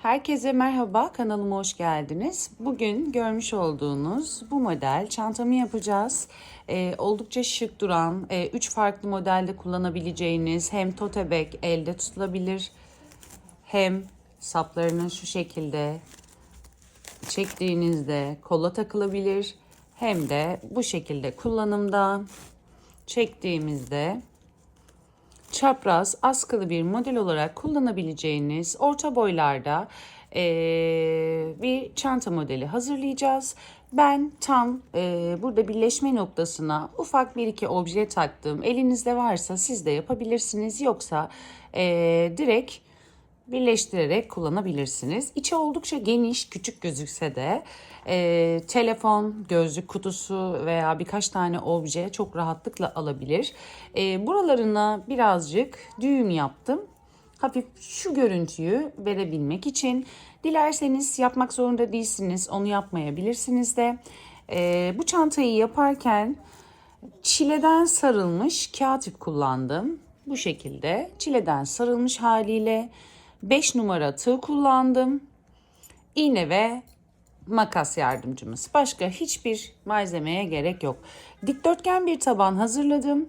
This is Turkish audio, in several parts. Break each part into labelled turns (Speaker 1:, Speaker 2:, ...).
Speaker 1: Herkese merhaba, kanalıma hoş geldiniz. Bugün görmüş olduğunuz bu model çantamı yapacağız. Oldukça şık duran, 3 farklı modelde kullanabileceğiniz hem tote bag elde tutulabilir hem saplarını şu şekilde çektiğinizde kola takılabilir hem de bu şekilde kullanımda çektiğimizde çapraz askılı bir model olarak kullanabileceğiniz orta boylarda bir çanta modeli hazırlayacağız. Ben tam burada birleşme noktasına ufak bir iki obje taktım. Elinizde varsa siz de yapabilirsiniz. Yoksa direkt birleştirerek kullanabilirsiniz. İçi oldukça geniş, küçük gözükse de telefon, gözlük kutusu veya birkaç tane obje çok rahatlıkla alabilir. Buralarına birazcık düğüm yaptım. Hafif şu görüntüyü verebilmek için. Dilerseniz yapmak zorunda değilsiniz, onu yapmayabilirsiniz de. Bu çantayı yaparken çileden sarılmış kağıt ip kullandım. Bu şekilde çileden sarılmış haliyle 5 numara tığ kullandım. İğne ve makas yardımcımız. Başka hiçbir malzemeye gerek yok. Dikdörtgen bir taban hazırladım.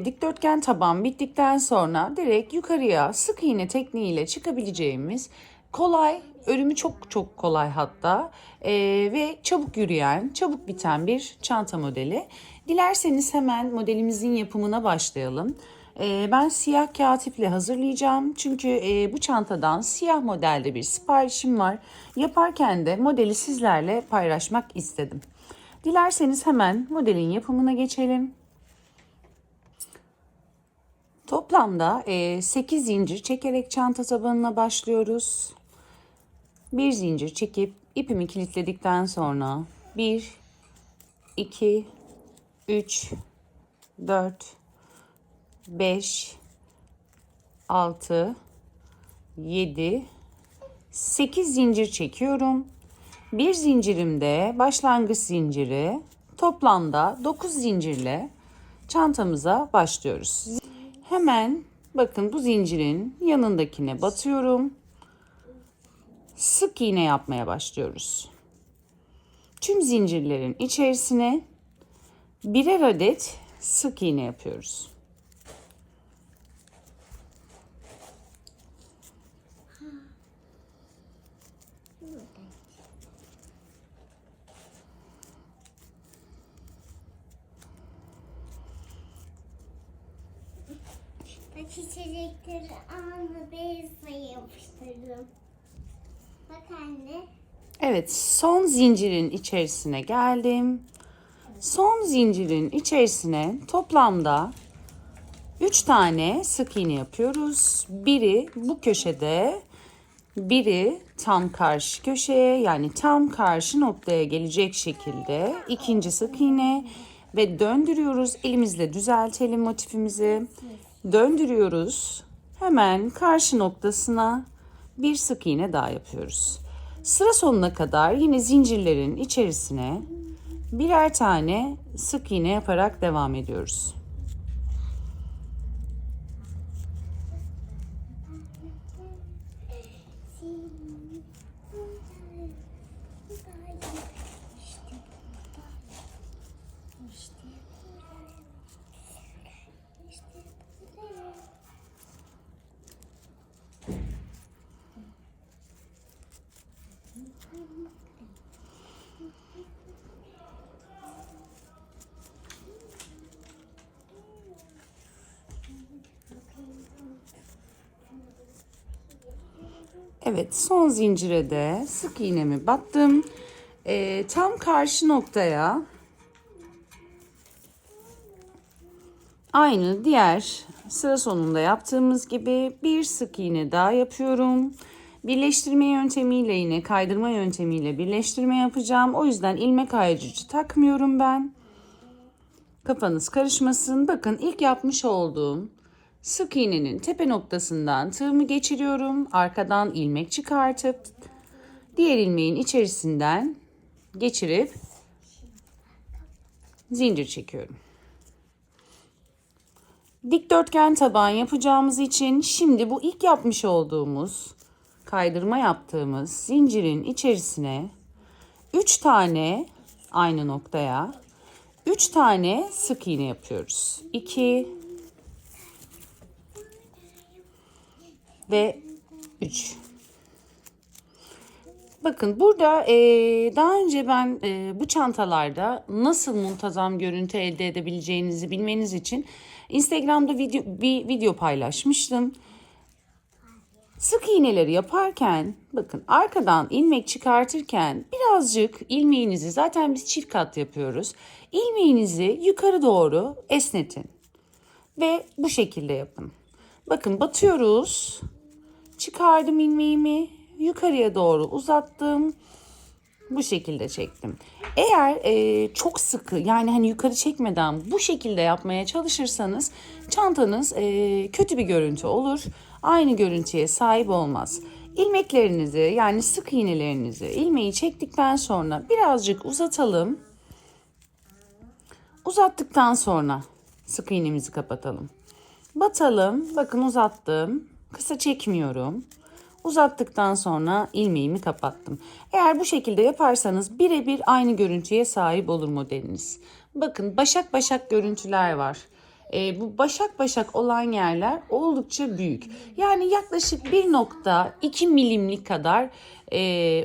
Speaker 1: Dikdörtgen taban bittikten sonra direkt yukarıya sık iğne tekniğiyle çıkabileceğimiz kolay, örümü çok kolay hatta ve çabuk yürüyen, çabuk biten bir çanta modeli. Dilerseniz hemen modelimizin yapımına başlayalım. Ben siyah kağıt iple hazırlayacağım. Çünkü bu çantadan siyah modelde bir siparişim var. Yaparken de modeli sizlerle paylaşmak istedim. Dilerseniz hemen modelin yapımına geçelim. Toplamda 8 zincir çekerek çanta tabanına başlıyoruz. Bir zincir çekip ipimi kilitledikten sonra 1, 2, 3, 4, 5, 6, 7, 8 zincir çekiyorum. Bir zincirimde başlangıç zinciri, toplamda 9 zincirle çantamıza başlıyoruz. Hemen bakın bu zincirin yanındakine batıyorum. Sık iğne yapmaya başlıyoruz. Tüm zincirlerin içerisine birer adet sık iğne yapıyoruz.
Speaker 2: Çiçekleri anla bezle yapıştırdım. Bak anne.
Speaker 1: Evet, son zincirin içerisine geldim. Son zincirin içerisine toplamda 3 tane sık iğne yapıyoruz. Biri bu köşede, biri tam karşı köşeye, yani tam karşı noktaya gelecek şekilde ikinci sık iğne ve döndürüyoruz. Elimizle düzeltelim motifimizi. Döndürüyoruz. Hemen karşı noktasına bir sık iğne daha yapıyoruz. Sıra sonuna kadar yine zincirlerin içerisine birer tane sık iğne yaparak devam ediyoruz. Evet, son zincire de sık iğnemi battım. Tam karşı noktaya aynı diğer sıra sonunda yaptığımız gibi bir sık iğne daha yapıyorum. Birleştirme yöntemiyle, yine kaydırma yöntemiyle birleştirme yapacağım. O yüzden ilmek ayrıcı takmıyorum ben. Kafanız karışmasın. Bakın ilk yapmış olduğum sık iğnenin tepe noktasından tığımı geçiriyorum. Arkadan ilmek çıkartıp diğer ilmeğin içerisinden geçirip zincir çekiyorum. Dikdörtgen taban yapacağımız için şimdi bu ilk yapmış olduğumuz kaydırma yaptığımız zincirin içerisine 3 tane aynı noktaya 3 tane sık iğne yapıyoruz. 2 ve 3. Bakın burada daha önce ben bu çantalarda nasıl muntazam görüntü elde edebileceğinizi bilmeniz için Instagram'da bir video paylaşmıştım. Sık iğneleri yaparken bakın arkadan ilmek çıkartırken birazcık ilmeğinizi, zaten biz çift kat yapıyoruz, ilmeğinizi yukarı doğru esnetin ve bu şekilde yapın. Bakın batıyoruz, çıkardım ilmeğimi, yukarıya doğru uzattım, bu şekilde çektim. Eğer çok sıkı, yani hani yukarı çekmeden bu şekilde yapmaya çalışırsanız çantanız kötü bir görüntü olur. Aynı görüntüye sahip olmaz. İlmeklerinizi, yani sık iğnelerinizi ilmeği çektikten sonra birazcık uzatalım. Uzattıktan sonra sık iğnemizi kapatalım. Batalım. Bakın uzattım. Kısa çekmiyorum. Uzattıktan sonra ilmeğimi kapattım. Eğer bu şekilde yaparsanız birebir aynı görüntüye sahip olur modeliniz. Bakın başak başak görüntüler var. Bu başak başak olan yerler oldukça büyük. Yani yaklaşık 1,2 milimlik kadar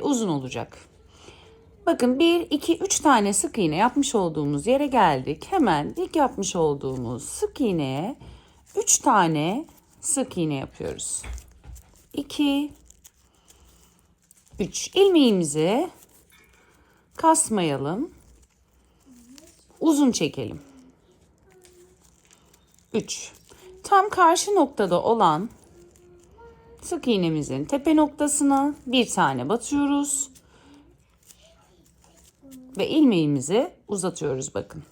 Speaker 1: uzun olacak. Bakın 1, 2, 3 tane sık iğne yapmış olduğumuz yere geldik. Hemen ilk yapmış olduğumuz sık iğneye 3 tane sık iğne yapıyoruz. 2, 3. İlmeğimizi kasmayalım. Uzun çekelim. 3. Tam karşı noktada olan sık iğnemizin tepe noktasına bir tane batıyoruz. Ve ilmeğimizi uzatıyoruz bakın.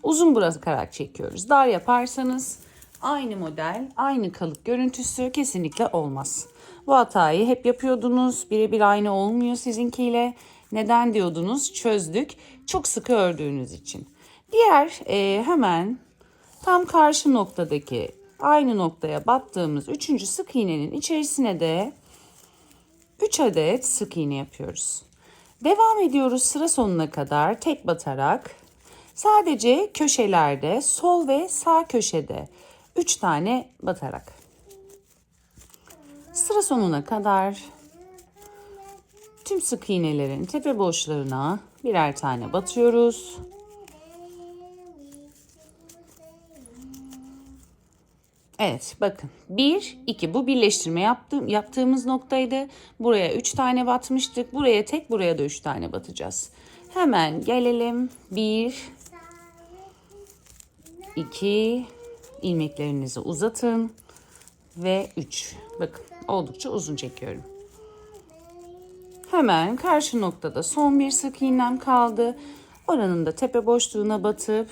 Speaker 1: Uzun bırakarak çekiyoruz. Dar yaparsanız aynı model, aynı kalıp görüntüsü kesinlikle olmaz. Bu hatayı hep yapıyordunuz. Birebir aynı olmuyor sizinkiyle. Neden diyordunuz? Çözdük. Çok sıkı ördüğünüz için. Diğer hemen tam karşı noktadaki aynı noktaya battığımız 3. sık iğnenin içerisine de 3 adet sık iğne yapıyoruz. Devam ediyoruz sıra sonuna kadar tek batarak. Sadece köşelerde, sol ve sağ köşede 3 tane batarak. Sıra sonuna kadar tüm sık iğnelerin tepe boşlarına birer tane batıyoruz. Evet, bakın 1, 2 bu birleştirme yaptığımız noktaydı. Buraya 3 tane batmıştık. Buraya tek, buraya da 3 tane batacağız. Hemen gelelim. 1, 2, ilmeklerinizi uzatın ve 3. Bakın oldukça uzun çekiyorum. Hemen karşı noktada son bir sık iğnem kaldı. Oranın da tepe boşluğuna batıp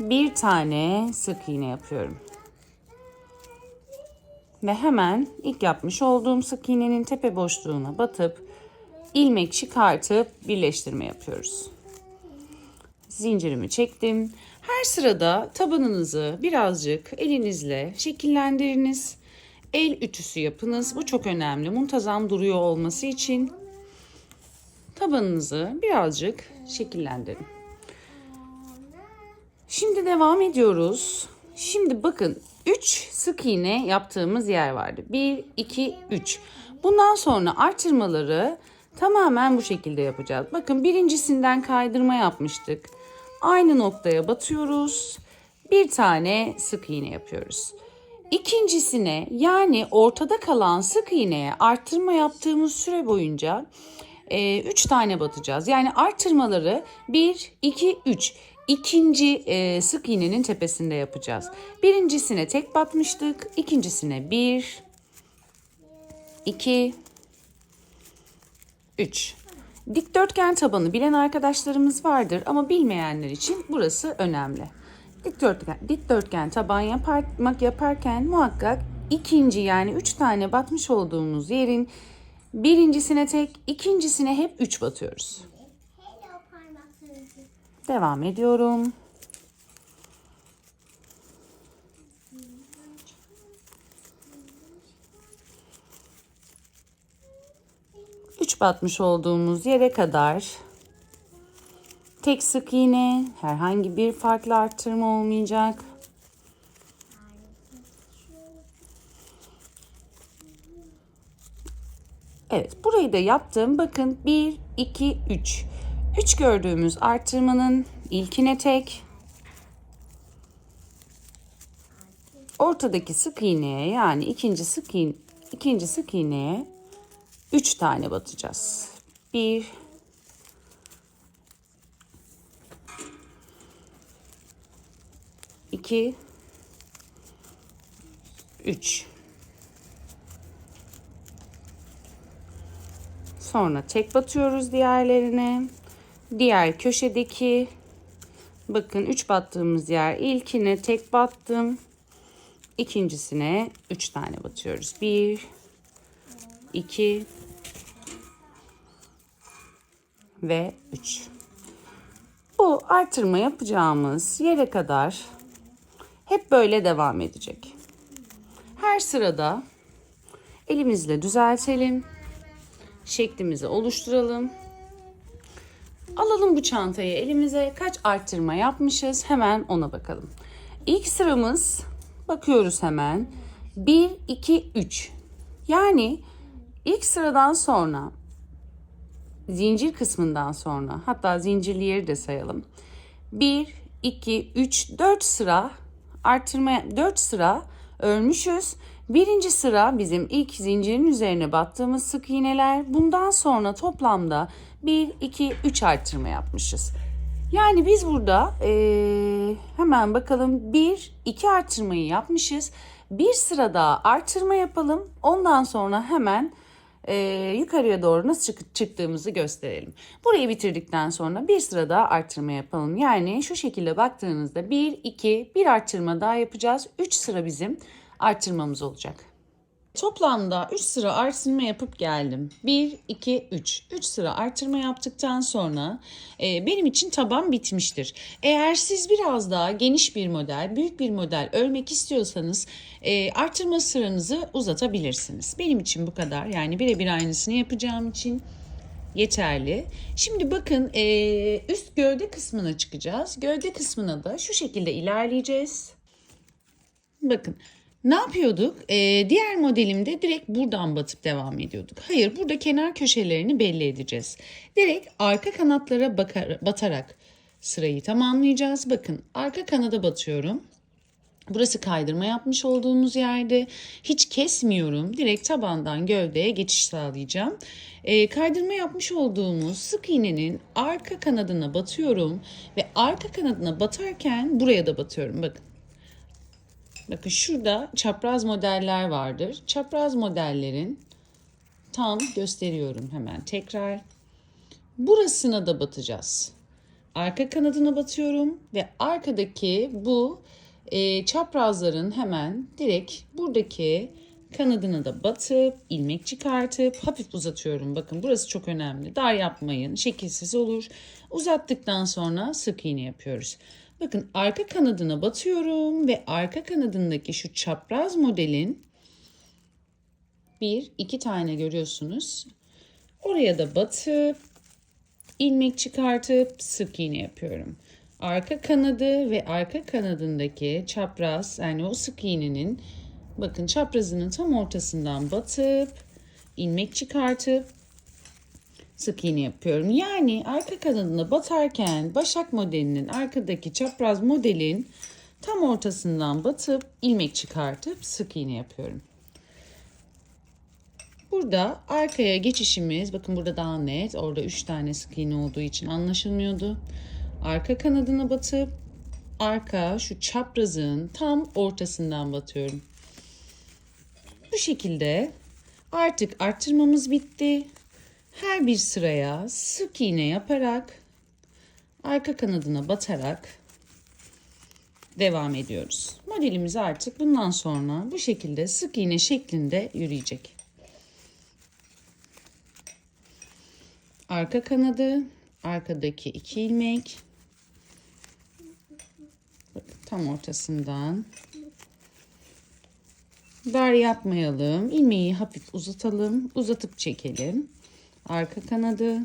Speaker 1: bir tane sık iğne yapıyorum. Ve hemen ilk yapmış olduğum sık iğnenin tepe boşluğuna batıp ilmek çıkartıp birleştirme yapıyoruz. Zincirimi çektim. Her sırada tabanınızı birazcık elinizle şekillendiriniz. El ütüsü yapınız. Bu çok önemli. Muntazam duruyor olması için tabanınızı birazcık şekillendirin. Şimdi devam ediyoruz. Şimdi bakın 3 sık iğne yaptığımız yer vardı. 1, 2, 3. Bundan sonra artırmaları tamamen bu şekilde yapacağız. Bakın birincisinden kaydırma yapmıştık. Aynı noktaya batıyoruz. Bir tane sık iğne yapıyoruz. İkincisine, yani ortada kalan sık iğneye artırma yaptığımız süre boyunca 3 tane batacağız. Yani artırmaları 1, 2, 3. İkinci sık iğnenin tepesinde yapacağız. Birincisine tek batmıştık. İkincisine 1, 2, 3. Dikdörtgen tabanı bilen arkadaşlarımız vardır ama bilmeyenler için burası önemli. Dikdörtgen taban yaparken muhakkak ikinci, yani 3 tane batmış olduğumuz yerin birincisine tek, ikincisine hep 3 batıyoruz. Devam ediyorum. 3 batmış olduğumuz yere kadar tek sık iğne, herhangi bir farklı arttırma olmayacak. Evet, burayı da yaptım. Bakın 1, 2, 3. 3 gördüğümüz arttırmanın ilkine tek, ortadaki sık iğneye yani ikinci sık iğneye 3 tane batacağız. 1, 2, 3. Sonra tek batıyoruz diğerlerine. Diğer köşedeki bakın 3 battığımız yer ilkine tek battım. İkincisine 3 tane batıyoruz. 1, 2 ve 3. Bu artırma yapacağımız yere kadar hep böyle devam edecek. Her sırada elimizle düzeltelim. Şeklimizi oluşturalım. Alalım bu çantayı elimize. Kaç arttırma yapmışız? Hemen ona bakalım. İlk sıramız, bakıyoruz hemen. 1, 2, 3. Yani ilk sıradan sonra, zincir kısmından sonra, hatta zincirli yeri de sayalım. 1, 2, 3, 4 sıra arttırma, 4 sıra örmüşüz. Birinci sıra bizim ilk zincirin üzerine battığımız sık iğneler. Bundan sonra toplamda 1, 2, 3 arttırma yapmışız. Yani biz burada hemen bakalım 1, 2 arttırmayı yapmışız. Bir sıra daha arttırma yapalım. Ondan sonra hemen yukarıya doğru nasıl çıktığımızı gösterelim. Burayı bitirdikten sonra bir sıra daha arttırma yapalım. Yani şu şekilde baktığınızda 1, 2, bir arttırma daha yapacağız. 3 sıra bizim arttırmamız olacak. Toplamda 3 sıra artırma yapıp geldim. 1, 2, 3. 3 sıra artırma yaptıktan sonra benim için taban bitmiştir. Eğer siz biraz daha geniş bir model, büyük bir model örmek istiyorsanız artırma sıranızı uzatabilirsiniz. Benim için bu kadar. Yani birebir aynısını yapacağım için yeterli. Şimdi bakın üst gövde kısmına çıkacağız. Gövde kısmına da şu şekilde ilerleyeceğiz. Bakın. Ne yapıyorduk? Diğer modelimde direkt buradan batıp devam ediyorduk. Hayır, burada kenar köşelerini belli edeceğiz. Direkt arka kanatlara batarak sırayı tamamlayacağız. Bakın arka kanada batıyorum. Burası kaydırma yapmış olduğumuz yerde. Hiç kesmiyorum. Direkt tabandan gövdeye geçiş sağlayacağım. Kaydırma yapmış olduğumuz sık iğnenin arka kanadına batıyorum. Ve arka kanadına batarken buraya da batıyorum. Bakın. Bakın şurada çapraz modeller vardır. Çapraz modellerin tam gösteriyorum hemen tekrar. Burasına da batacağız. Arka kanadına batıyorum ve arkadaki bu çaprazların hemen direkt buradaki kanadına da batıp ilmek çıkartıp hafif uzatıyorum. Bakın burası çok önemli. Dar yapmayın. Şekilsiz olur. Uzattıktan sonra sık iğne yapıyoruz. Bakın arka kanadına batıyorum ve arka kanadındaki şu çapraz modelin 1, 2 tane görüyorsunuz. Oraya da batıp ilmek çıkartıp sık iğne yapıyorum. Arka kanadı ve arka kanadındaki çapraz yani o sık iğnenin bakın çaprazının tam ortasından batıp ilmek çıkartıp sık iğne yapıyorum. Yani arka kanadına batarken başak modelinin arkadaki çapraz modelin tam ortasından batıp ilmek çıkartıp sık iğne yapıyorum. Burada arkaya geçişimiz bakın burada daha net. Orada 3 tane sık iğne olduğu için anlaşılmıyordu. Arka kanadına batıp arka şu çaprazın tam ortasından batıyorum. Bu şekilde artık arttırmamız bitti. Her bir sıraya sık iğne yaparak arka kanadına batarak devam ediyoruz. Modelimiz artık bundan sonra bu şekilde sık iğne şeklinde yürüyecek. Arka kanadı, arkadaki 2 ilmek. Bakın, tam ortasından. Dar yapmayalım. İlmeği hafif uzatalım. Uzatıp çekelim. arka kanadı.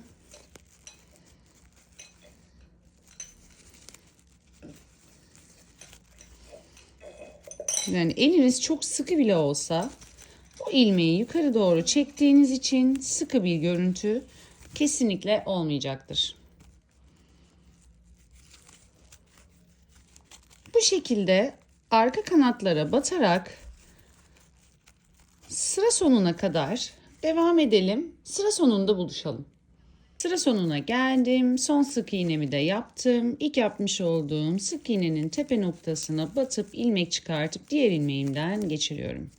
Speaker 1: Yani eliniz çok sıkı bile olsa o ilmeği yukarı doğru çektiğiniz için sıkı bir görüntü kesinlikle olmayacaktır. Bu şekilde arka kanatlara batarak sıra sonuna kadar devam edelim. Sıra sonunda buluşalım. Sıra sonuna geldim. Son sık iğnemi de yaptım. İlk yapmış olduğum sık iğnenin tepe noktasına batıp ilmek çıkartıp diğer ilmeğimden geçiriyorum.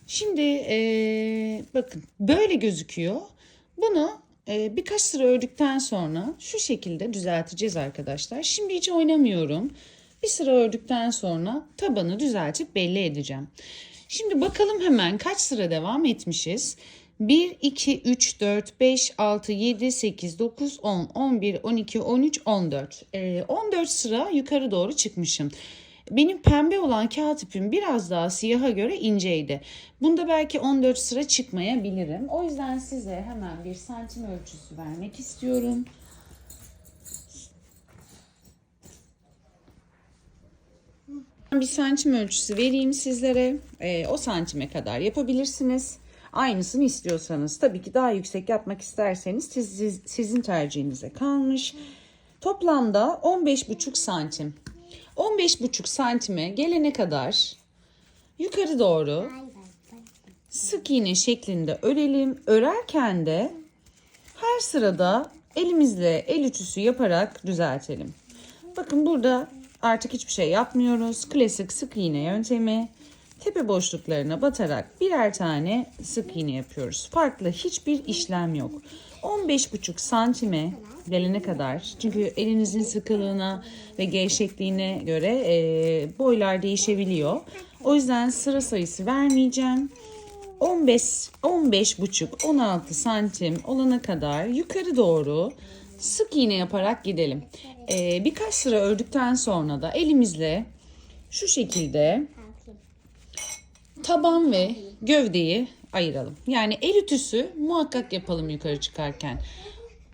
Speaker 1: Şimdi bakın böyle gözüküyor. Bunu birkaç sıra ördükten sonra şu şekilde düzelteceğiz arkadaşlar. Şimdi hiç oynamıyorum. Bir sıra ördükten sonra tabanı düzeltip belli edeceğim. Şimdi bakalım hemen kaç sıra devam etmişiz. 1, 2, 3, 4, 5, 6, 7, 8, 9, 10, 11, 12, 13, 14. 14 sıra yukarı doğru çıkmışım. Benim pembe olan kağıt ipim biraz daha siyaha göre inceydi. Bunda belki 14 sıra çıkmayabilirim. O yüzden size hemen bir santim ölçüsü vermek istiyorum. Bir santim ölçüsü vereyim sizlere. O santime kadar yapabilirsiniz. Aynısını istiyorsanız, tabii ki daha yüksek yapmak isterseniz sizin tercihinize kalmış. Toplamda 15,5 santim. 15,5 santime gelene kadar yukarı doğru sık iğne şeklinde örelim. Örerken de her sırada elimizle el ütüsü yaparak düzeltelim. Bakın burada artık hiçbir şey yapmıyoruz. Klasik sık iğne yöntemi. Tepe boşluklarına batarak birer tane sık iğne yapıyoruz. Farklı hiçbir işlem yok. 15,5 santime gelene kadar, çünkü elinizin sıkılığına ve gevşekliğine göre boylar değişebiliyor. O yüzden sıra sayısı vermeyeceğim. 15,5 16 santim olana kadar yukarı doğru sık iğne yaparak gidelim. Birkaç sıra ördükten sonra da elimizle şu şekilde taban ve gövdeyi ayıralım. Yani el ütüsü muhakkak yapalım yukarı çıkarken.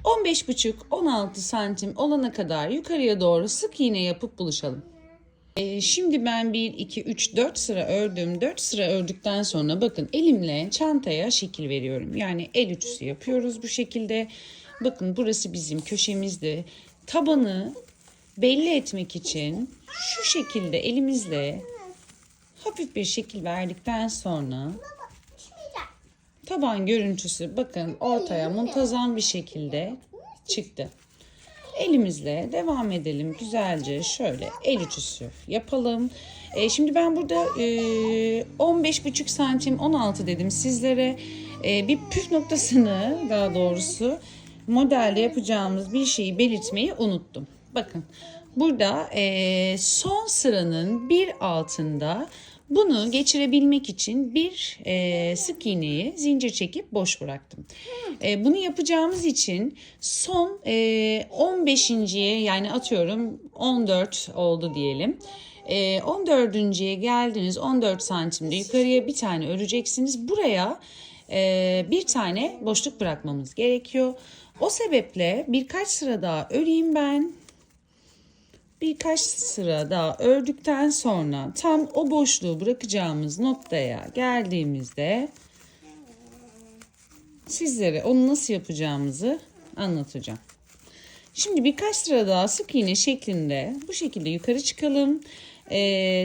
Speaker 1: 15,5-16 santim olana kadar yukarıya doğru sık iğne yapıp buluşalım. Şimdi ben 1, 2, 3, 4 sıra ördüm. 4 sıra ördükten sonra bakın elimle çantaya şekil veriyorum. Yani el ütüsü yapıyoruz bu şekilde. Bakın burası bizim köşemizde. Tabanı belli etmek için şu şekilde elimizle hafif bir şekil verdikten sonra taban görüntüsü bakın ortaya muntazam bir şekilde çıktı. Elimizle devam edelim. Güzelce şöyle el ütüsü yapalım. Şimdi ben burada 15,5 santim 16 dedim sizlere. Bir püf noktasını, daha doğrusu modelde yapacağımız bir şeyi belirtmeyi unuttum. Bakın burada son sıranın bir altında bunu geçirebilmek için bir sık iğneyi zincir çekip boş bıraktım. Bunu yapacağımız için son 15.'ye, yani atıyorum 14 oldu diyelim. 14.'ye geldiniz, 14 santimde yukarıya bir tane öreceksiniz. Buraya bir tane boşluk bırakmamız gerekiyor. O sebeple birkaç sıra daha öreyim ben. Birkaç sıra daha ördükten sonra tam o boşluğu bırakacağımız noktaya geldiğimizde sizlere onu nasıl yapacağımızı anlatacağım. Şimdi birkaç sıra daha sık iğne şeklinde bu şekilde yukarı çıkalım.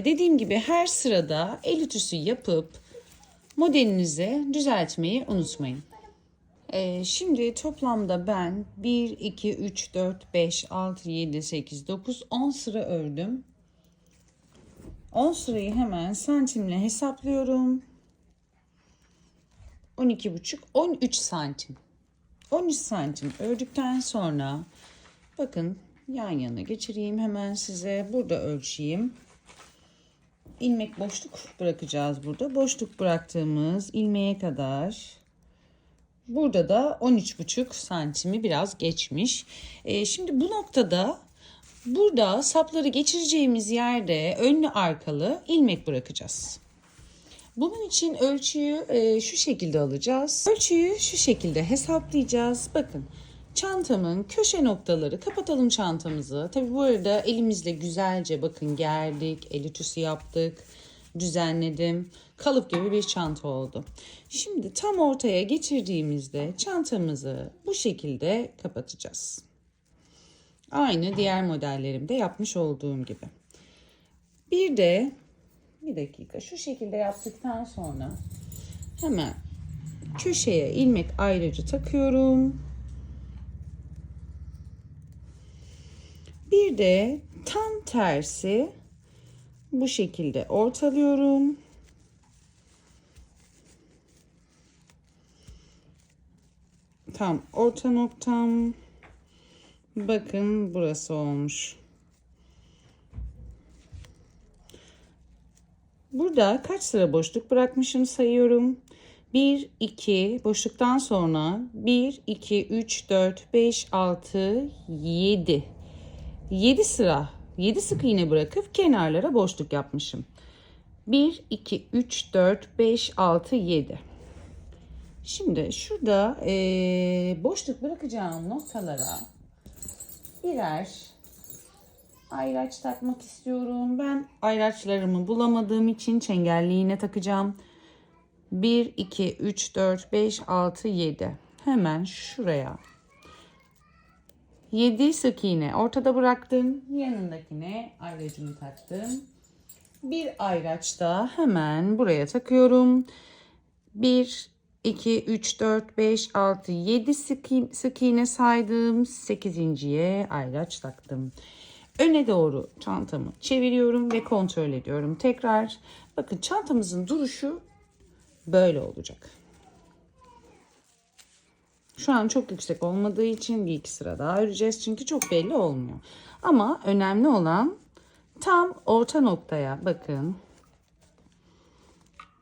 Speaker 1: Dediğim gibi her sırada el ütüsü yapıp modelinizi düzeltmeyi unutmayın. Şimdi toplamda ben 1, 2, 3, 4, 5, 6, 7, 8, 9, 10 sıra ördüm. 10 sırayı hemen santimle hesaplıyorum. 12,5, 13 santim. 13 santim ördükten sonra bakın yan yana geçireyim hemen size. Burada ölçeyim. İlmek boşluk bırakacağız burada. Boşluk bıraktığımız ilmeğe kadar. Burada da 13,5 santimi biraz geçmiş. Şimdi bu noktada burada sapları geçireceğimiz yerde önlü arkalı ilmek bırakacağız. Bunun için ölçüyü şu şekilde alacağız. Ölçüyü şu şekilde hesaplayacağız. Bakın, çantamın köşe noktaları, kapatalım çantamızı. Tabii bu arada elimizle güzelce bakın gerdik, el ütüsü yaptık, düzenledim. Kalıp gibi bir çanta oldu. Şimdi tam ortaya getirdiğimizde çantamızı bu şekilde kapatacağız. Aynı diğer modellerimde yapmış olduğum gibi. Bir de bir dakika, şu şekilde yaptıktan sonra hemen köşeye ilmek ayracı takıyorum. Bir de tam tersi bu şekilde ortalıyorum. Tam orta noktam. Bakın burası olmuş. Burada kaç sıra boşluk bırakmışım sayıyorum. 1, 2, boşluktan sonra 1, 2, 3, 4, 5, 6, 7. 7 sıra, 7 sık iğne bırakıp kenarlara boşluk yapmışım. 1, 2, 3, 4, 5, 6, 7. Şimdi şurada boşluk bırakacağım noktalara birer ayraç takmak istiyorum. Ben ayraçlarımı bulamadığım için çengelli iğne takacağım. 1, 2, 3, 4, 5, 6, 7. Hemen şuraya 7 sık iğne ortada bıraktım. Yanındakine ayracımı taktım. Bir ayraç da hemen buraya takıyorum. 1, 2, 3, 4, 5, 6, 7 sık iğne saydım. 8.'ye ayraç taktım. Öne doğru çantamı çeviriyorum ve kontrol ediyorum. Tekrar bakın, çantamızın duruşu böyle olacak. Şu an çok yüksek olmadığı için bir iki sıra daha öreceğiz. Çünkü çok belli olmuyor. Ama önemli olan tam orta noktaya bakın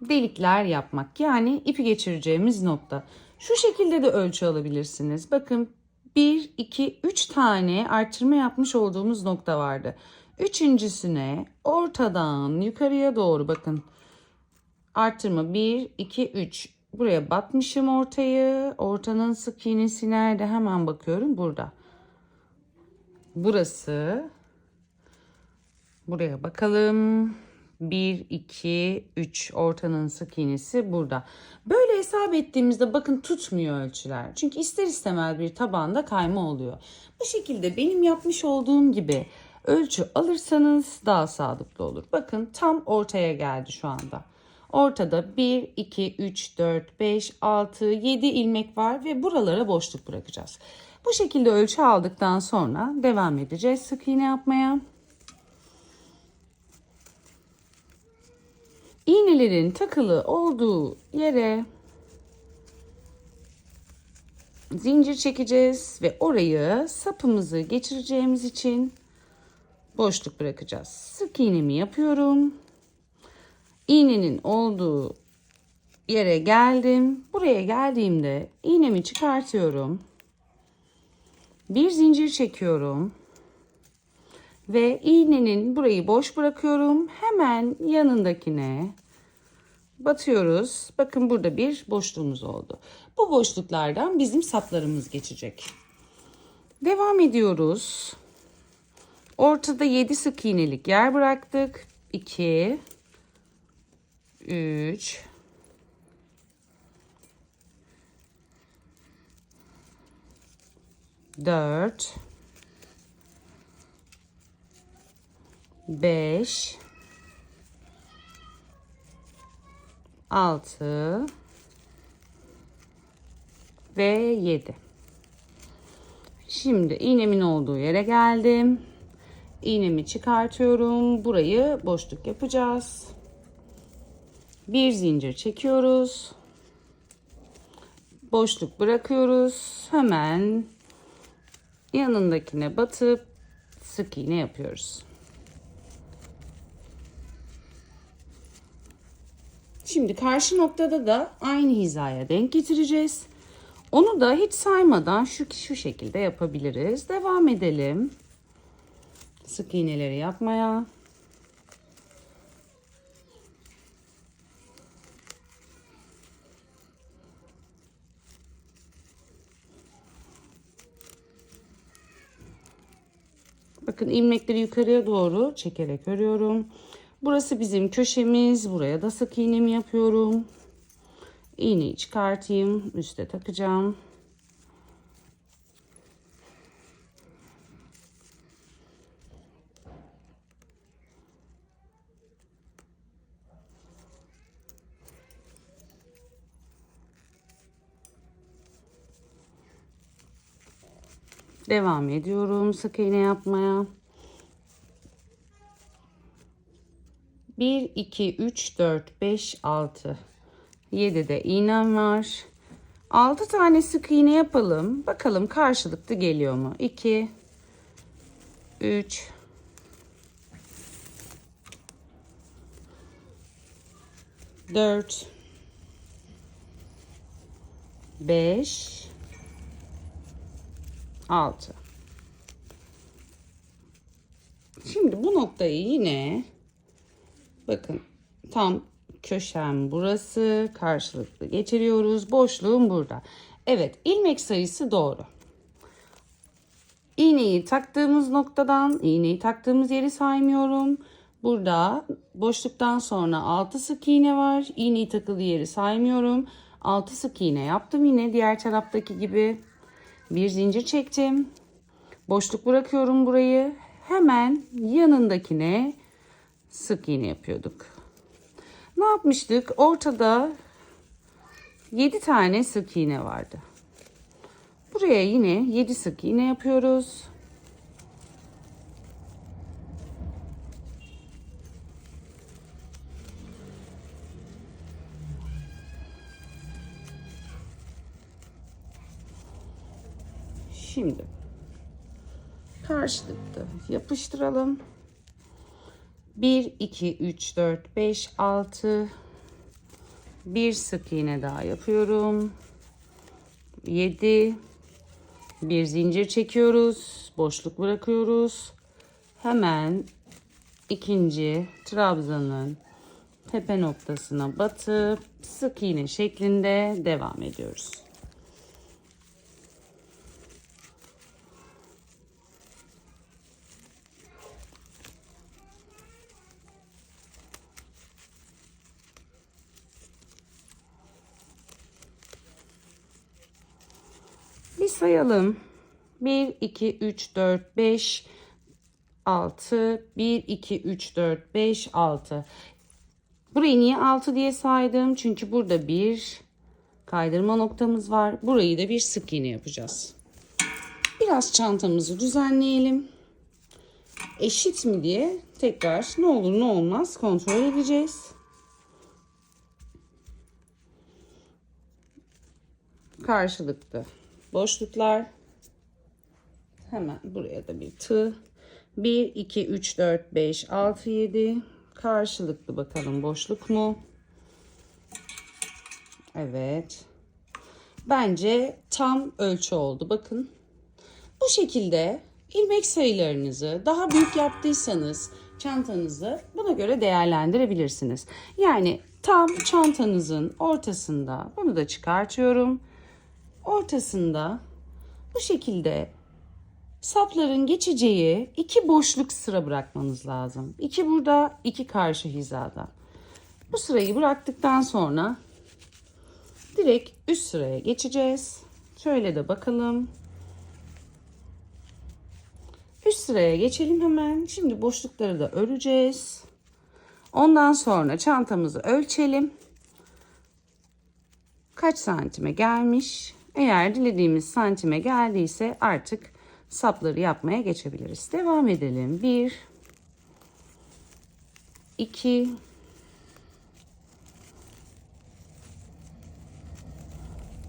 Speaker 1: delikler yapmak. Yani ipi geçireceğimiz nokta. Şu şekilde de ölçü alabilirsiniz. Bakın 1, 2, 3 tane artırma yapmış olduğumuz nokta vardı. Üçüncüsüne ortadan yukarıya doğru bakın. Artırma 1, 2, 3. Buraya batmışım ortayı. Ortanın sık iğnesi nerede? Hemen bakıyorum. Burada. Burası. Buraya bakalım. 1, 2, 3. Ortanın sık iğnesi burada. Böyle hesap ettiğimizde bakın tutmuyor ölçüler. Çünkü ister istemez bir tabanda kayma oluyor. Bu şekilde benim yapmış olduğum gibi ölçü alırsanız daha sağlıklı olur. Bakın tam ortaya geldi şu anda. Ortada 1, 2, 3, 4, 5, 6, 7 ilmek var ve buralara boşluk bırakacağız. Bu şekilde ölçü aldıktan sonra devam edeceğiz sık iğne yapmaya. İğnelerin takılı olduğu yere zincir çekeceğiz ve orayı sapımızı geçireceğimiz için boşluk bırakacağız. Sık iğnemi yapıyorum. İğnenin olduğu yere geldim. Buraya geldiğimde iğnemi çıkartıyorum. Bir zincir çekiyorum. Ve iğnenin burayı boş bırakıyorum. Hemen yanındakine batıyoruz. Bakın burada bir boşluğumuz oldu. Bu boşluklardan bizim saplarımız geçecek. Devam ediyoruz. Ortada 7 sık iğnelik yer bıraktık. 2, 3, 4, 5, 6 ve 7. Şimdi iğnemin olduğu yere geldim. İğnemi çıkartıyorum. Burayı boşluk yapacağız. Bir zincir çekiyoruz. Boşluk bırakıyoruz. Hemen yanındakine batıp sık iğne yapıyoruz. Şimdi karşı noktada da aynı hizaya denk getireceğiz. Onu da hiç saymadan şu şekilde yapabiliriz. Devam edelim. Sık iğneleri yapmaya. Bakın ilmekleri yukarıya doğru çekerek örüyorum. Burası bizim köşemiz. Buraya da sık iğnemi yapıyorum. İğneyi çıkartayım. Üste takacağım. Devam ediyorum sık iğne yapmaya. 1, 2, 3, 4, 5, 6. 7 de iğnem var. 6 tane sık iğne yapalım. Bakalım karşılıklı geliyor mu? 2, 3, 4, 5, 6. Şimdi bu noktayı yine bakın tam köşem burası, karşılıklı geçiriyoruz. Boşluğum burada. Evet, ilmek sayısı doğru. İğneyi taktığımız noktadan iğneyi taktığımız yeri saymıyorum. Burada boşluktan sonra 6 sık iğne var. İğneyi takılı yeri saymıyorum. 6 sık iğne yaptım yine diğer taraftaki gibi. Bir zincir çektim. Boşluk bırakıyorum burayı. Hemen yanındakine sık iğne yapıyorduk. Ne yapmıştık? Ortada 7 tane sık iğne vardı. Buraya yine 7 sık iğne yapıyoruz. Şimdi karşılıklı yapıştıralım. 1, 2, 3, 4, 5, 6. Bir sık iğne daha yapıyorum. 7. Bir zincir çekiyoruz. Boşluk bırakıyoruz. Hemen ikinci trabzanın tepe noktasına batıp sık iğne şeklinde devam ediyoruz. Bir sayalım. 1, 2, 3, 4, 5, 6. 1, 2, 3, 4, 5, 6. Burayı niye 6 diye saydım? Çünkü burada bir kaydırma noktamız var. Burayı da bir sık iğne yapacağız. Biraz çantamızı düzenleyelim. Eşit mi diye tekrar ne olur ne olmaz kontrol edeceğiz. Karşılıklı boşluklar. Hemen buraya da bir tığ. 1, 2, 3, 4, 5, 6, 7. Karşılıklı bakalım boşluk mu? Evet. Bence tam ölçü oldu. Bakın. Bu şekilde ilmek sayılarınızı daha büyük yaptıysanız çantanızı buna göre değerlendirebilirsiniz. Yani tam çantanızın ortasında bunu da çıkartıyorum. Ortasında bu şekilde sapların geçeceği 2 boşluk sıra bırakmanız lazım. 2 burada, 2 karşı hizada. Bu sırayı bıraktıktan sonra direkt üst sıraya geçeceğiz. Şöyle de bakalım. Üst sıraya geçelim hemen. Şimdi boşlukları da öreceğiz. Ondan sonra çantamızı ölçelim. Kaç santime gelmiş? Eğer dilediğimiz santime geldiyse artık sapları yapmaya geçebiliriz. Devam edelim. 1, 2,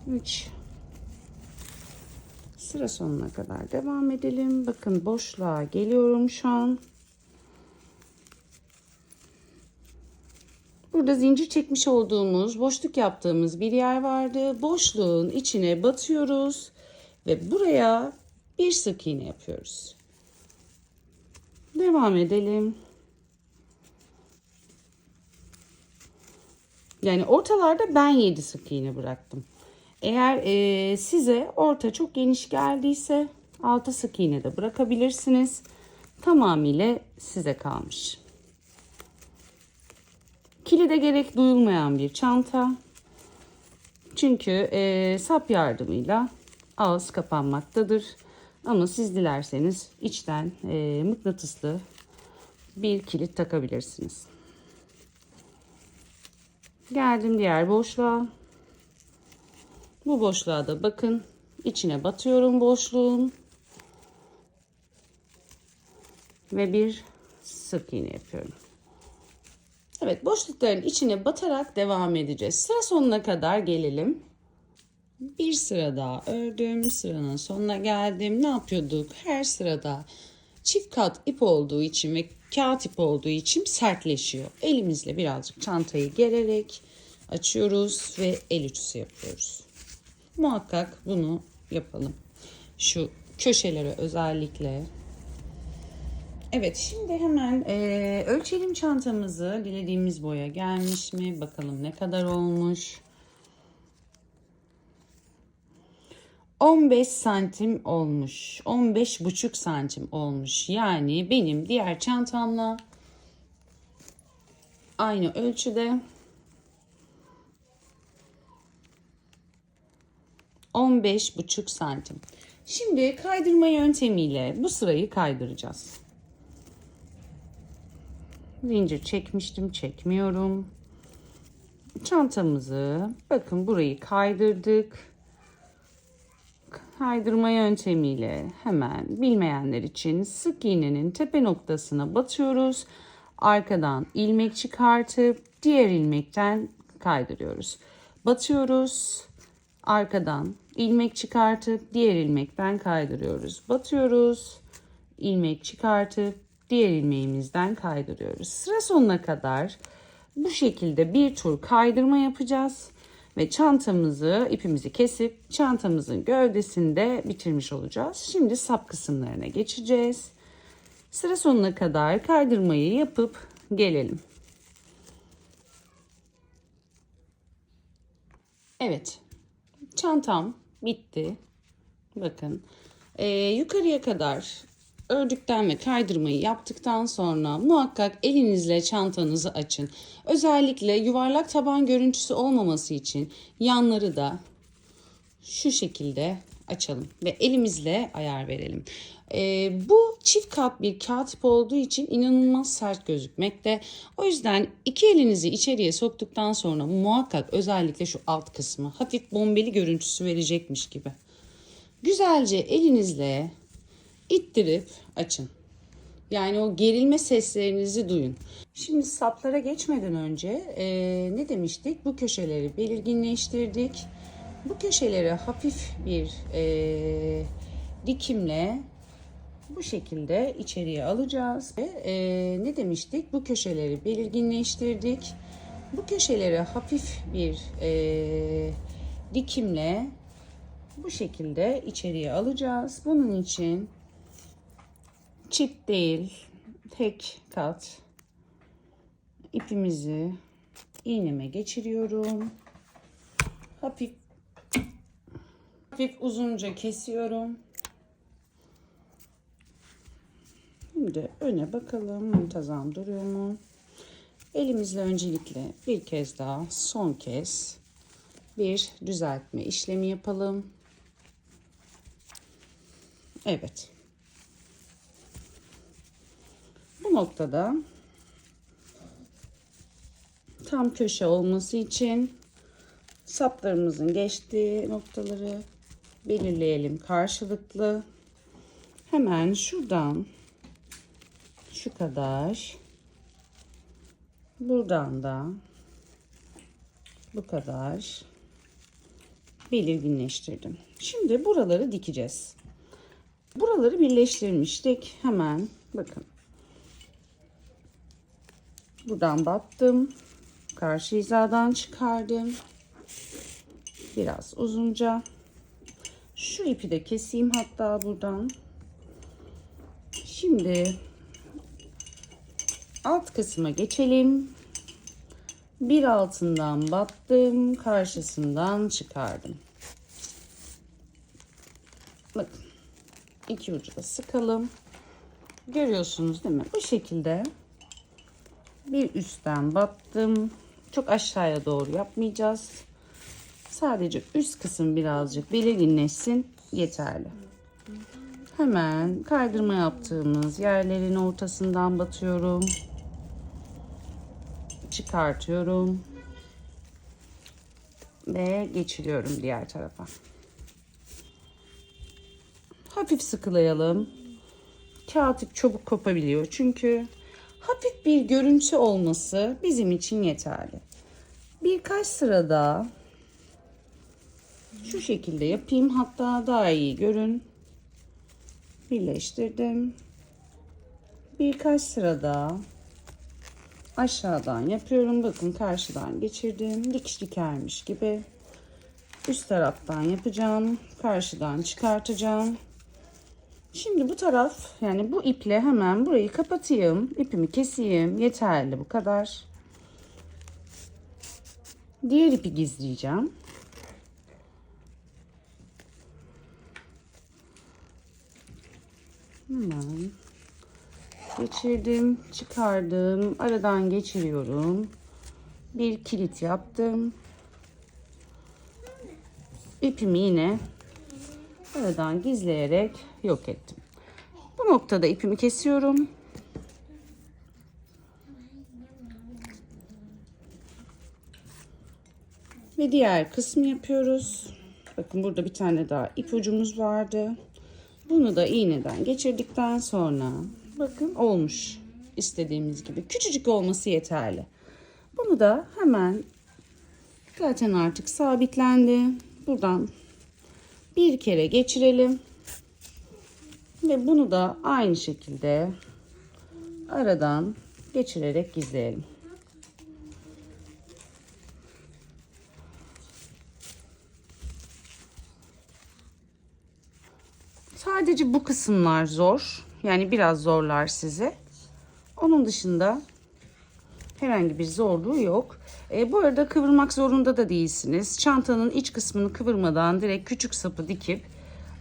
Speaker 1: 3. Sıra sonuna kadar devam edelim. Bakın boşluğa geliyorum şu an. Burada zincir çekmiş olduğumuz, boşluk yaptığımız bir yer vardı. Boşluğun içine batıyoruz ve buraya bir sık iğne yapıyoruz. Devam edelim. Yani ortalarda ben 7 sık iğne bıraktım. Eğer size orta çok geniş geldiyse 6 sık iğne de bırakabilirsiniz. tamamıyla size kalmış. Kilide gerek duyulmayan bir çanta. Çünkü sap yardımıyla ağız kapanmaktadır. Ama siz dilerseniz içten mıknatıslı bir kilit takabilirsiniz. Geldim diğer boşluğa. Bu boşluğa da bakın. İçine batıyorum boşluğun. Ve bir sık iğne yapıyorum. Evet, boşlukların içine batarak devam edeceğiz. Sıra sonuna kadar gelelim. Bir sıra daha ördüm. Sıranın sonuna geldim. Ne yapıyorduk? Her sırada çift kat ip olduğu için ve kağıt ip olduğu için sertleşiyor. Elimizle birazcık çantayı gererek açıyoruz ve el ütüsü yapıyoruz. Muhakkak bunu yapalım. Şu köşelere özellikle. Evet, şimdi hemen ölçelim çantamızı. Dilediğimiz boya gelmiş mi? Bakalım ne kadar olmuş. 15 santim olmuş. 15,5 santim olmuş. Yani benim diğer çantamla aynı ölçüde 15,5 santim. Şimdi kaydırma yöntemiyle bu sırayı kaydıracağız. Zincir çekmiştim, çekmiyorum. Çantamızı bakın burayı kaydırdık. Kaydırma yöntemiyle hemen bilmeyenler için sık iğnenin tepe noktasına batıyoruz. Arkadan ilmek çıkartıp diğer ilmekten kaydırıyoruz. Batıyoruz. Arkadan ilmek çıkartıp diğer ilmekten kaydırıyoruz. Batıyoruz. İlmek çıkartıp diğer ilmeğimizden kaydırıyoruz. Sıra sonuna kadar bu şekilde bir tur kaydırma yapacağız. Ve çantamızı, ipimizi kesip çantamızın gövdesinde bitirmiş olacağız. Şimdi sap kısımlarına geçeceğiz. Sıra sonuna kadar kaydırmayı yapıp gelelim. Evet, çantam bitti. Bakın, yukarıya kadar ördükten ve kaydırmayı yaptıktan sonra muhakkak elinizle çantanızı açın. Özellikle yuvarlak taban görüntüsü olmaması için yanları da şu şekilde açalım ve elimizle ayar verelim. Bu çift kat bir kağıt ipi olduğu için inanılmaz sert gözükmekte. O yüzden iki elinizi içeriye soktuktan sonra muhakkak özellikle şu alt kısmı hafif bombeli görüntüsü verecekmiş gibi. Güzelce elinizle İttirip açın. Yani o gerilme seslerinizi duyun. Şimdi saplara geçmeden önce ne demiştik? Bu köşeleri belirginleştirdik. Bu köşeleri hafif bir dikimle bu şekilde içeriye alacağız. Ne demiştik? Bu köşeleri belirginleştirdik. Bu köşeleri hafif bir dikimle bu şekilde içeriye alacağız. Bunun için çift değil, tek kat ipimizi iğneme geçiriyorum. Hafif uzunca kesiyorum. Şimdi öne bakalım muntazam duruyor mu? Elimizle öncelikle bir kez daha son kez bir düzeltme işlemi yapalım. Evet. Bu noktada tam köşe olması için saplarımızın geçtiği noktaları belirleyelim karşılıklı. Hemen şuradan şu kadar, buradan da bu kadar belirginleştirdim. Şimdi buraları dikeceğiz. Buraları birleştirmiştik. Hemen bakın. Buradan battım. Karşı hizadan çıkardım. Biraz uzunca. Şu ipi de keseyim hatta buradan. Şimdi alt kısma geçelim. Bir altından battım. Karşısından çıkardım. Bakın. İki ucu da sıkalım. Görüyorsunuz değil mi? Bu şekilde bir üstten battım. Çok aşağıya doğru yapmayacağız. Sadece üst kısım birazcık belirginleşsin yeterli. Hemen kaydırma yaptığımız yerlerin ortasından batıyorum. Çıkartıyorum. Ve geçiriyorum diğer tarafa. Hafif sıkılayalım. Kağıt ip çabuk kopabiliyor. Çünkü hafif bir görüntü olması bizim için yeterli. Birkaç sıra daha şu şekilde yapayım. Hatta daha iyi görün. Birleştirdim. Birkaç sıra daha aşağıdan yapıyorum. Bakın karşıdan geçirdim. Dikiş dikermiş gibi. Üst taraftan yapacağım. Karşıdan çıkartacağım. Şimdi bu taraf, yani bu iple hemen burayı kapatayım. İpimi keseyim. Yeterli, bu kadar. Diğer ipi gizleyeceğim. Hemen geçirdim, çıkardım, aradan geçiriyorum. Bir kilit yaptım. İpimi yine aradan gizleyerek yok ettim. Bu noktada ipimi kesiyorum. Ve diğer kısmı yapıyoruz. Bakın burada bir tane daha ipucumuz vardı. Bunu da iğneden geçirdikten sonra bakın olmuş. İstediğimiz gibi. Küçücük olması yeterli. Bunu da hemen zaten artık sabitlendi. Buradan bir kere geçirelim. Ve bunu da aynı şekilde aradan geçirerek gizleyelim. Sadece bu kısımlar zor. Yani biraz zorlar sizi. Onun dışında herhangi bir zorluğu yok. Bu arada kıvırmak zorunda da değilsiniz. Çantanın iç kısmını kıvırmadan direkt küçük sapı dikip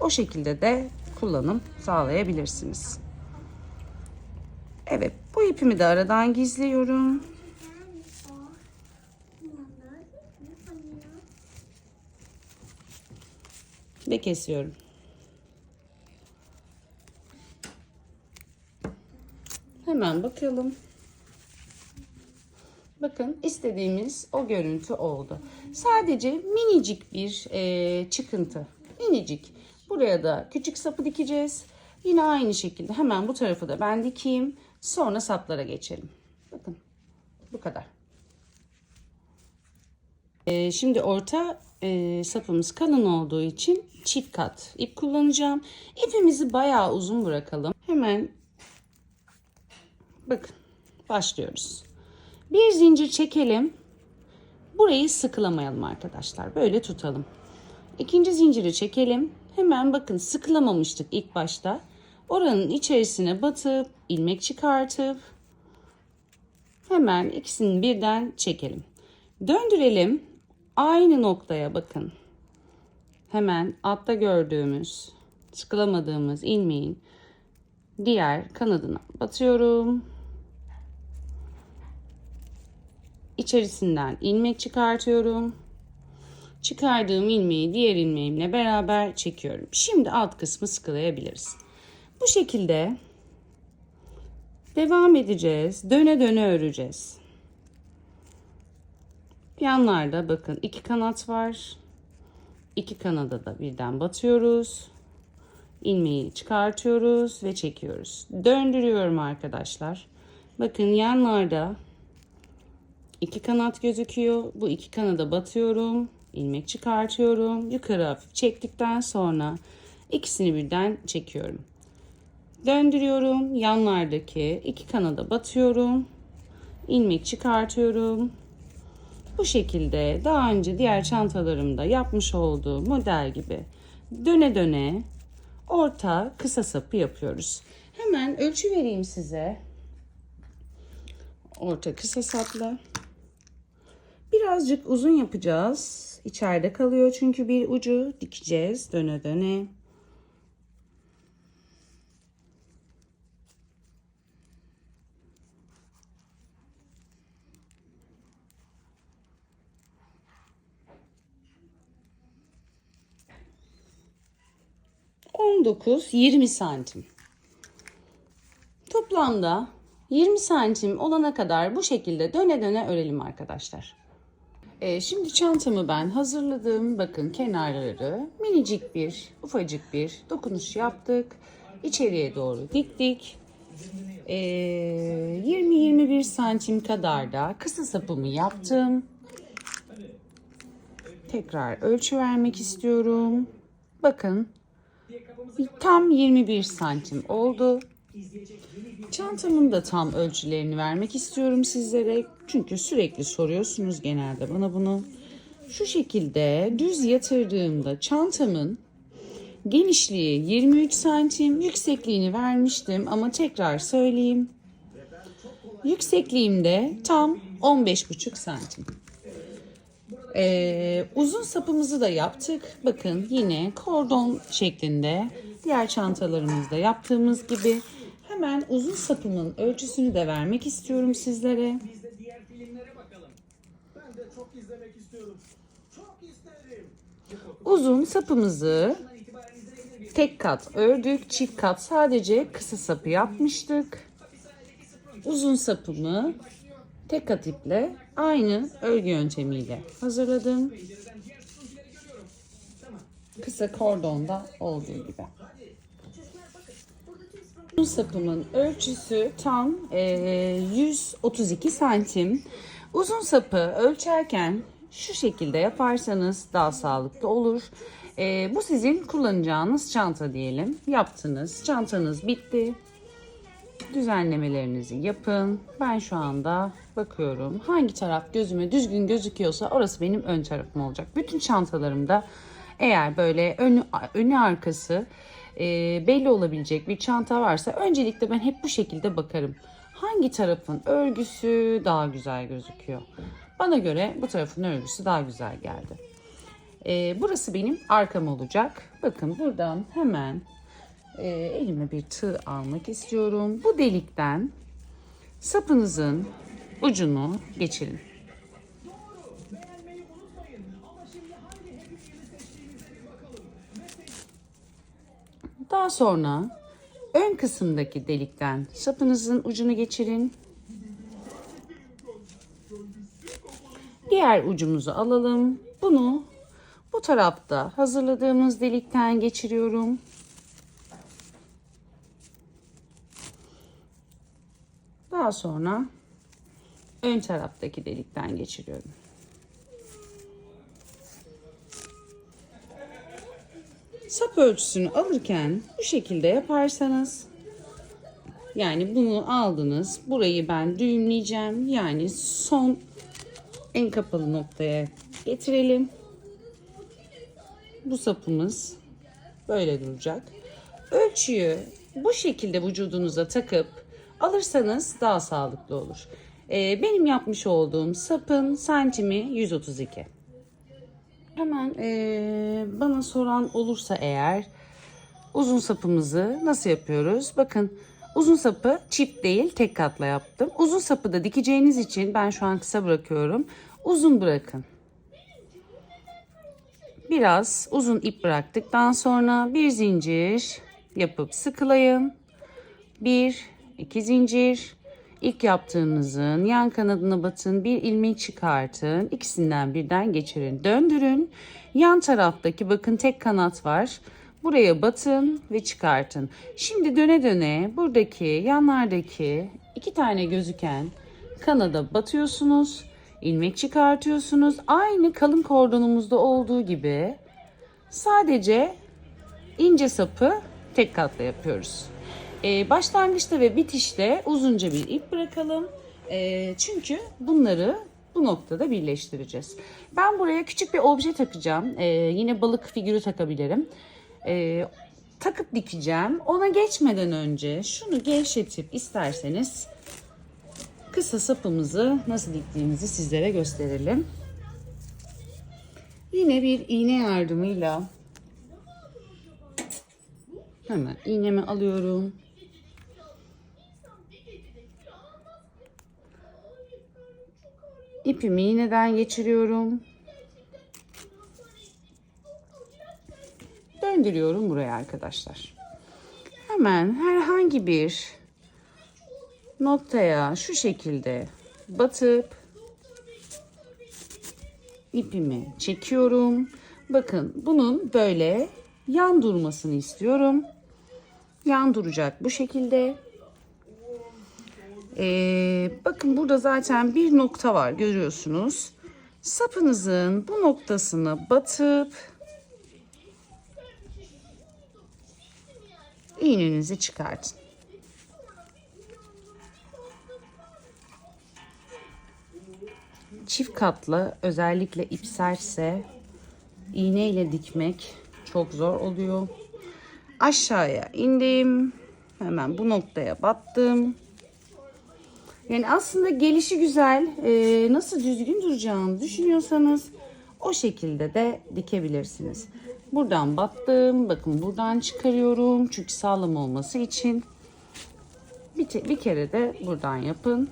Speaker 1: o şekilde de kullanım sağlayabilirsiniz. Evet, bu ipimi de aradan gizliyorum. Ve kesiyorum. Hemen bakalım. Bakın istediğimiz o görüntü oldu. Sadece minicik bir çıkıntı. Minicik. Buraya da küçük sapı dikeceğiz. Yine aynı şekilde hemen bu tarafı da ben dikeyim. Sonra saplara geçelim. Bakın bu kadar. Şimdi orta sapımız kalın olduğu için çift kat ip kullanacağım. İpimizi bayağı uzun bırakalım. Hemen bakın başlıyoruz. Bir zincir çekelim. Burayı sıkılamayalım arkadaşlar. Böyle tutalım. İkinci zinciri çekelim. Hemen bakın sıkılamamıştık ilk başta. Oranın içerisine batıp ilmek çıkartıp hemen ikisini birden çekelim. Döndürelim. Aynı noktaya bakın. Hemen altta gördüğümüz sıkılamadığımız ilmeğin diğer kanadına batıyorum. İçerisinden ilmek çıkartıyorum. Çıkardığım ilmeği diğer ilmeğimle beraber çekiyorum. Şimdi alt kısmı sıkılayabiliriz. Bu şekilde devam edeceğiz. Döne döne öreceğiz. Yanlarda bakın 2 kanat var. 2 kanada da birden batıyoruz. İlmeği çıkartıyoruz ve çekiyoruz. Döndürüyorum arkadaşlar. Bakın yanlarda 2 kanat gözüküyor. Bu 2 kanada batıyorum. İlmek çıkartıyorum. Yukarı hafif çektikten sonra ikisini birden çekiyorum. Döndürüyorum. Yanlardaki 2 kanada batıyorum. İlmek çıkartıyorum. Bu şekilde daha önce diğer çantalarımda yapmış olduğum model gibi döne döne orta kısa sapı yapıyoruz. Hemen ölçü vereyim size. Orta kısa sapla. Birazcık uzun yapacağız. İçeride kalıyor çünkü bir ucu dikeceğiz döne döne. 19-20 santim. Toplamda 20 santim olana kadar bu şekilde döne döne örelim arkadaşlar. Şimdi çantamı ben hazırladım. Bakın kenarları minicik bir, ufacık bir dokunuş yaptık. İçeriye doğru diktik. 20-21 santim kadar da kısa sapımı yaptım. Tekrar ölçü vermek istiyorum. Bakın tam 21 santim oldu. Çantamın da tam ölçülerini vermek istiyorum sizlere. Çünkü sürekli soruyorsunuz genelde bana bunu. Şu şekilde düz yatırdığımda çantamın genişliği 23 santim, yüksekliğini vermiştim ama tekrar söyleyeyim. Yüksekliğim de tam 15,5 santim. Uzun sapımızı da yaptık. Bakın yine kordon şeklinde diğer çantalarımızda yaptığımız gibi. Hemen uzun sapımın ölçüsünü de vermek istiyorum sizlere. Uzun sapımızı tek kat ördük. Çift kat sadece kısa sapı yapmıştık. Uzun sapımı tek kat iple aynı örgü yöntemiyle hazırladım. Kısa kordonda olduğu gibi. Uzun sapımın ölçüsü tam 132 santim. Uzun sapı ölçerken şu şekilde yaparsanız daha sağlıklı olur. Bu sizin kullanacağınız çanta diyelim. Yaptınız, çantanız bitti. Düzenlemelerinizi yapın. Ben şu anda bakıyorum. Hangi taraf gözüme düzgün gözüküyorsa orası benim ön tarafım olacak. Bütün çantalarımda eğer böyle önü arkası belli olabilecek bir çanta varsa öncelikle ben hep bu şekilde bakarım. Hangi tarafın örgüsü daha güzel gözüküyor? Bana göre bu tarafın örgüsü daha güzel geldi. Burası benim arkam olacak. Bakın buradan hemen elime bir tığ almak istiyorum. Bu delikten sapınızın ucunu geçirin. Daha sonra ön kısımdaki delikten sapınızın ucunu geçirin. Diğer ucumuzu alalım. Bunu bu tarafta hazırladığımız delikten geçiriyorum. Daha sonra ön taraftaki delikten geçiriyorum. Sap ölçüsünü alırken bu şekilde yaparsanız, yani bunu aldınız, burayı ben düğümleyeceğim, yani son en kapalı noktaya getirelim. Bu sapımız böyle duracak. Ölçüyü bu şekilde vücudunuza takıp alırsanız daha sağlıklı olur. Benim yapmış olduğum sapın santimi 132. Hemen bana soran olursa eğer uzun sapımızı nasıl yapıyoruz? Bakın uzun sapı çift değil tek katla yaptım. Uzun sapı da dikeceğiniz için ben şu an kısa bırakıyorum. Uzun bırakın. Biraz uzun ip bıraktıktan sonra bir zincir yapıp sıkılayın. 1-2 zincir. İlk yaptığınızın yan kanadına batın, bir ilmek çıkartın, ikisinden birden geçirin, döndürün. Yan taraftaki bakın tek kanat var. Buraya batın ve çıkartın. Şimdi döne döne buradaki yanlardaki 2 tane gözüken kanada batıyorsunuz. İlmek çıkartıyorsunuz. Aynı kalın kordonumuzda olduğu gibi sadece ince sapı tek katla yapıyoruz. Başlangıçta ve bitişte uzunca bir ip bırakalım. Çünkü bunları bu noktada birleştireceğiz. Ben buraya küçük bir obje takacağım. Yine balık figürü takabilirim. Takıp dikeceğim. Ona geçmeden önce şunu gevşetip isterseniz kısa sapımızı nasıl diktiğimizi sizlere gösterelim. Yine bir iğne yardımıyla hemen iğnemi alıyorum. İpimi iğneden geçiriyorum. Döndürüyorum buraya arkadaşlar. Hemen herhangi bir noktaya şu şekilde batıp ipimi çekiyorum. Bakın bunun böyle yan durmasını istiyorum. Yan duracak bu şekilde. Bakın burada zaten bir nokta var, görüyorsunuz. Sapınızın bu noktasını batıp iğnenizi çıkartın. Çift katlı, özellikle ip sertse iğne ile dikmek çok zor oluyor. Aşağıya indim. Hemen bu noktaya battım. Yani aslında gelişi güzel. Nasıl düzgün duracağını düşünüyorsanız o şekilde de dikebilirsiniz. Buradan battım. Bakın buradan çıkarıyorum. Çünkü sağlam olması için bir kere de buradan yapın.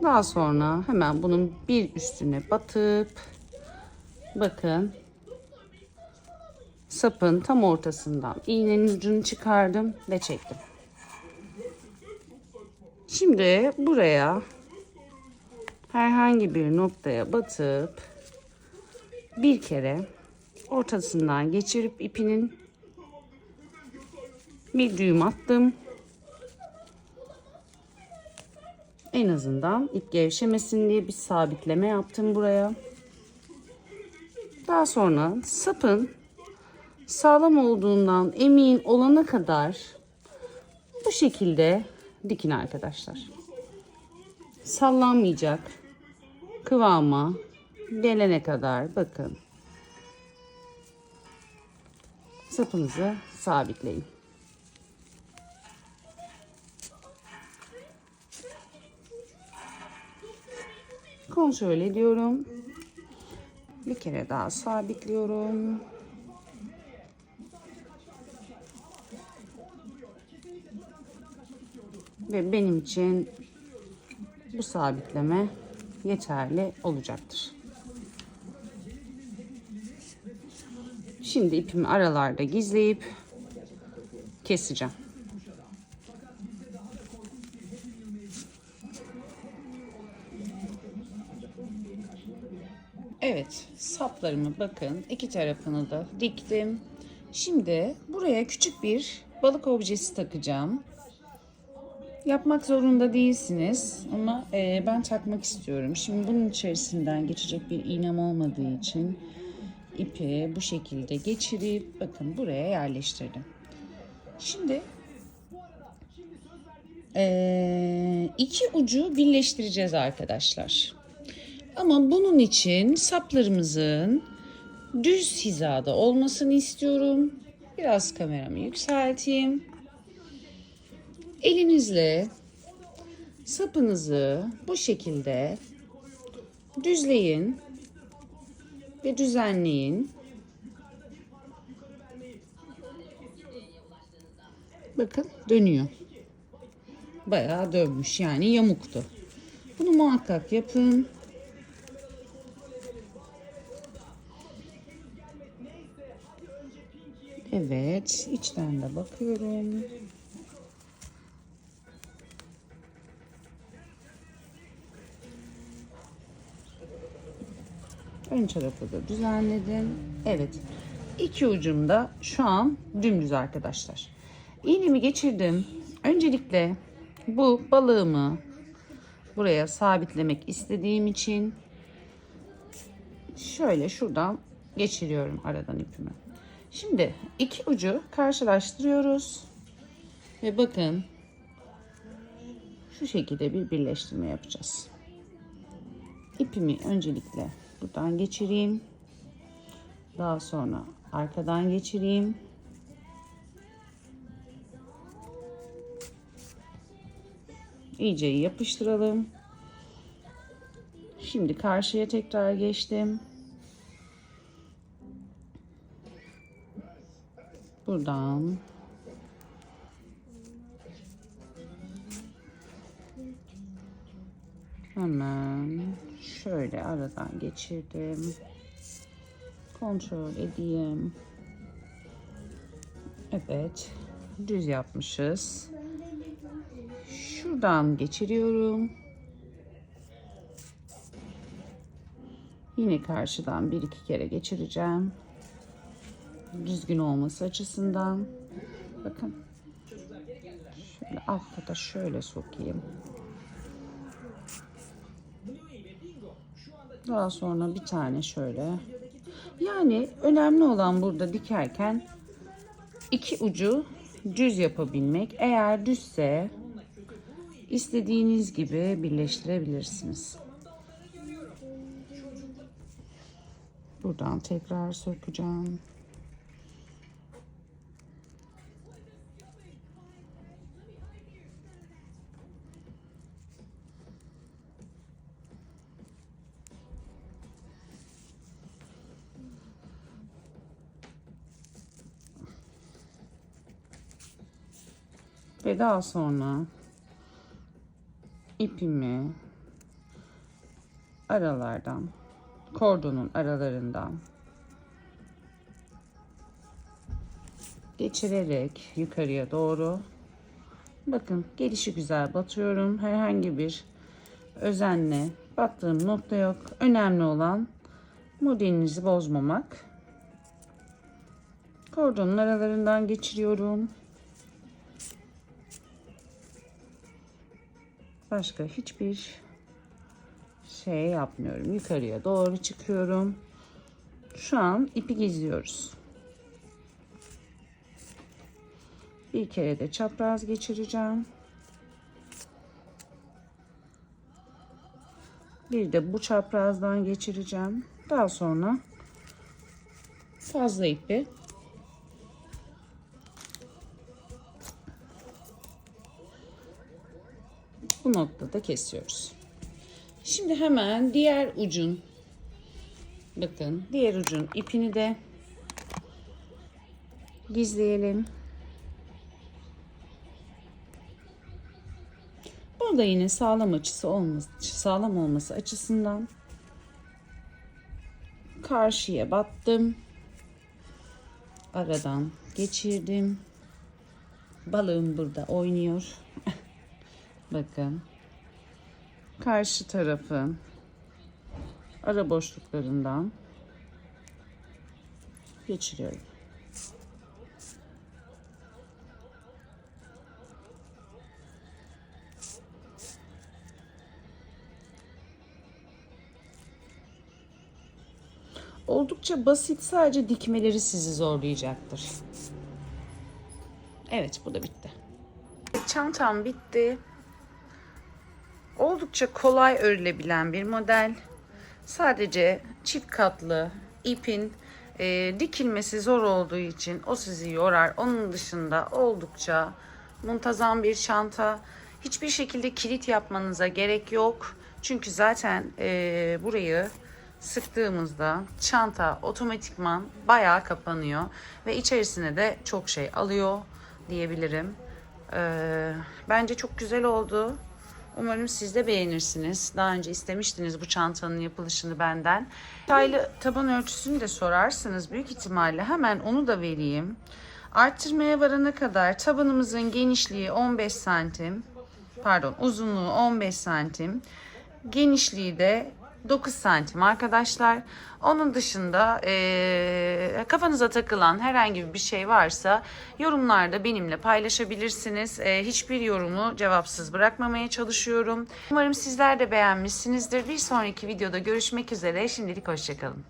Speaker 1: Daha sonra hemen bunun bir üstüne batıp bakın sapın tam ortasından iğnenin ucunu çıkardım ve çektim. Şimdi buraya herhangi bir noktaya batıp bir kere ortasından geçirip ipinin bir düğüm attım. En azından ip gevşemesin diye bir sabitleme yaptım buraya. Daha sonra sapın sağlam olduğundan emin olana kadar bu şekilde dikin arkadaşlar. Sallanmayacak kıvama gelene kadar bakın. Sapınızı sabitleyin. Kontrol ediyorum. Bir kere daha sabitliyorum. Ve benim için bu sabitleme yeterli olacaktır. Şimdi ipimi aralarda gizleyip keseceğim. Evet, saplarımı bakın iki tarafını da diktim. Şimdi buraya küçük bir balık objesi takacağım. Yapmak zorunda değilsiniz ama ben takmak istiyorum. Şimdi bunun içerisinden geçecek bir iğnem olmadığı için ipi bu şekilde geçirip bakın buraya yerleştirdim. Şimdi iki ucu birleştireceğiz arkadaşlar. Ama bunun için saplarımızın düz hizada olmasını istiyorum. Biraz kameramı yükselteyim. Elinizle sapınızı bu şekilde düzleyin ve düzenleyin. Bakın dönüyor. Bayağı dönmüş, yani yamuktu. Bunu muhakkak yapın. Evet, içten de bakıyorum. Ön tarafı da düzenledim. Evet, iki ucum da şu an dümdüz arkadaşlar. İğnemi geçirdim. Öncelikle bu balığımı buraya sabitlemek istediğim için şöyle şuradan geçiriyorum aradan ipimi. Şimdi iki ucu karşılaştırıyoruz ve bakın şu şekilde bir birleştirme yapacağız. İpimi öncelikle buradan geçireyim. Daha sonra arkadan geçireyim. İyice yapıştıralım. Şimdi karşıya tekrar geçtim. Buradan hemen şöyle aradan geçirdim. Kontrol edeyim. Evet. Düz yapmışız. Şuradan geçiriyorum. Yine karşıdan 1-2 kere geçireceğim. Düzgün olması açısından. Bakın. Şöyle altta da şöyle sokayım. Daha sonra bir tane şöyle. Yani önemli olan burada dikerken iki ucu düz yapabilmek. Eğer düzse istediğiniz gibi birleştirebilirsiniz. Buradan tekrar sökeceğim. Ve daha sonra ipimi aralardan, kordonun aralarından geçirerek yukarıya doğru, bakın gelişi güzel batıyorum. Herhangi bir özenle battığım nokta yok. Önemli olan modelinizi bozmamak. Kordonun aralarından geçiriyorum. Başka hiçbir şey yapmıyorum. Yukarıya doğru çıkıyorum. Şu an ipi gizliyoruz. Bir kere de çapraz geçireceğim. Bir de bu çaprazdan geçireceğim. Daha sonra fazla ipi bu noktada kesiyoruz. Şimdi hemen diğer ucun, bakın diğer ucun ipini de gizleyelim. Burada yine sağlam olması açısından karşıya battım. Aradan geçirdim. Balığım burada oynuyor. Bakın. Karşı tarafın ara boşluklarından geçiriyorum. Oldukça basit, sadece dikmeleri sizi zorlayacaktır. Evet, bu da bitti. Çantam bitti. Oldukça kolay örülebilen bir model. Sadece çift katlı ipin dikilmesi zor olduğu için o sizi yorar. Onun dışında oldukça muntazam bir çanta. Hiçbir şekilde kilit yapmanıza gerek yok. Çünkü zaten burayı sıktığımızda çanta otomatikman bayağı kapanıyor ve içerisine de çok şey alıyor diyebilirim. Bence çok güzel oldu. Umarım siz de beğenirsiniz. Daha önce istemiştiniz bu çantanın yapılışını benden. Detaylı taban ölçüsünü de sorarsınız. Büyük ihtimalle hemen onu da vereyim. Arttırmaya varana kadar tabanımızın genişliği 15 santim. Pardon, uzunluğu 15 santim. Genişliği de 9 santim arkadaşlar. Onun dışında kafanıza takılan herhangi bir şey varsa yorumlarda benimle paylaşabilirsiniz. Hiçbir yorumu cevapsız bırakmamaya çalışıyorum. Umarım sizler de beğenmişsinizdir. Bir sonraki videoda görüşmek üzere. Şimdilik hoşça kalın.